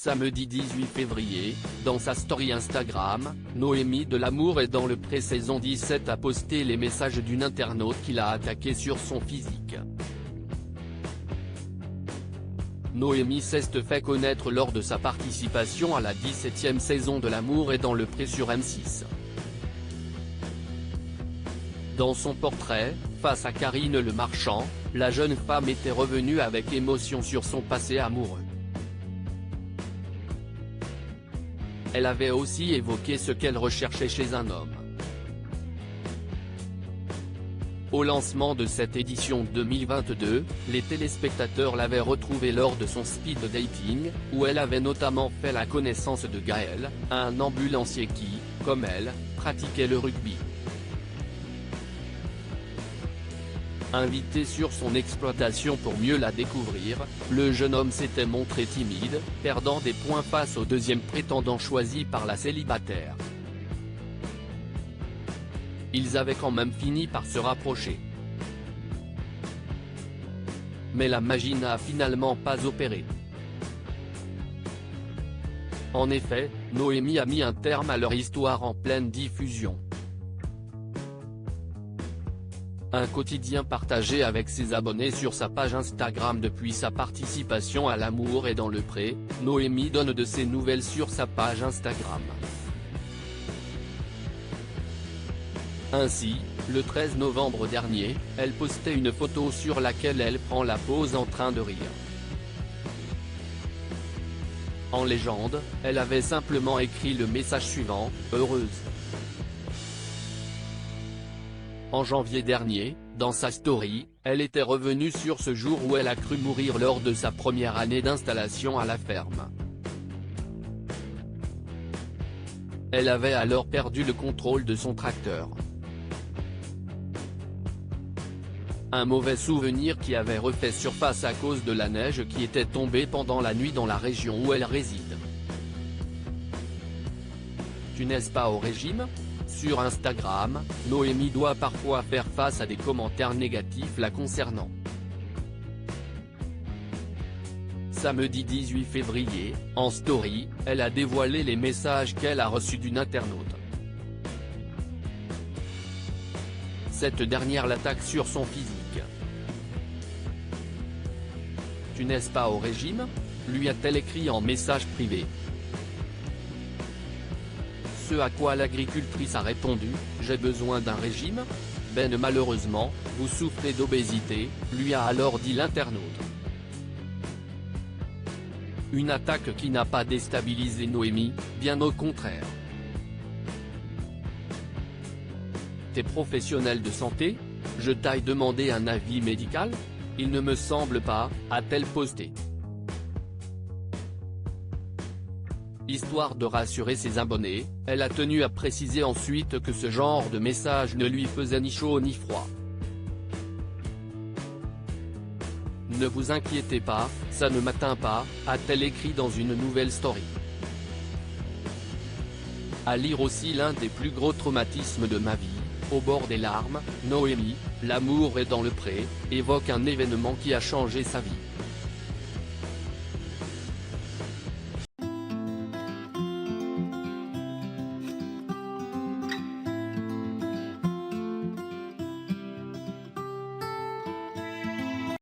Samedi 18 février, dans sa story Instagram, Noémie de L'Amour est dans le Pré saison 17 a posté les messages d'une internaute qui l'a attaqué sur son physique. Noémie s'est fait connaître lors de sa participation à la 17e saison de L'Amour est dans le Pré sur M6. Dans son portrait, face à Karine Le Marchand, la jeune femme était revenue avec émotion sur son passé amoureux. Elle avait aussi évoqué ce qu'elle recherchait chez un homme. Au lancement de cette édition 2022, les téléspectateurs l'avaient retrouvée lors de son speed dating, où elle avait notamment fait la connaissance de Gaël, un ambulancier qui, comme elle, pratiquait le rugby. Invité sur son exploitation pour mieux la découvrir, le jeune homme s'était montré timide, perdant des points face au deuxième prétendant choisi par la célibataire. Ils avaient quand même fini par se rapprocher. Mais la magie n'a finalement pas opéré. En effet, Noémie a mis un terme à leur histoire en pleine diffusion. Un quotidien partagé avec ses abonnés sur sa page Instagram depuis sa participation à L'Amour est dans le Pré, Noémie donne de ses nouvelles sur sa page Instagram. Ainsi, le 13 novembre dernier, elle postait une photo sur laquelle elle prend la pose en train de rire. En légende, elle avait simplement écrit le message suivant, « Heureuse ». En janvier dernier, dans sa story, elle était revenue sur ce jour où elle a cru mourir lors de sa première année d'installation à la ferme. Elle avait alors perdu le contrôle de son tracteur. Un mauvais souvenir qui avait refait surface à cause de la neige qui était tombée pendant la nuit dans la région où elle réside. Tu n'es pas au régime ? Sur Instagram, Noémie doit parfois faire face à des commentaires négatifs la concernant. Samedi 18 février, en story, elle a dévoilé les messages qu'elle a reçus d'une internaute. Cette dernière l'attaque sur son physique. « Tu n'es pas au régime ?» lui a-t-elle écrit en message privé. Ce à quoi l'agricultrice a répondu, « J'ai besoin d'un régime ? Ben malheureusement, vous souffrez d'obésité », lui a alors dit l'internaute. Une attaque qui n'a pas déstabilisé Noémie, bien au contraire. T'es professionnel de santé ? Je t'ai demandé un avis médical ? Il ne me semble pas, a-t-elle posté. Histoire de rassurer ses abonnés, elle a tenu à préciser ensuite que ce genre de message ne lui faisait ni chaud ni froid. Ne vous inquiétez pas, ça ne m'atteint pas, a-t-elle écrit dans une nouvelle story. À lire aussi l'un des plus gros traumatismes de ma vie, au bord des larmes, Noémie, L'Amour est dans le Pré, évoque un événement qui a changé sa vie.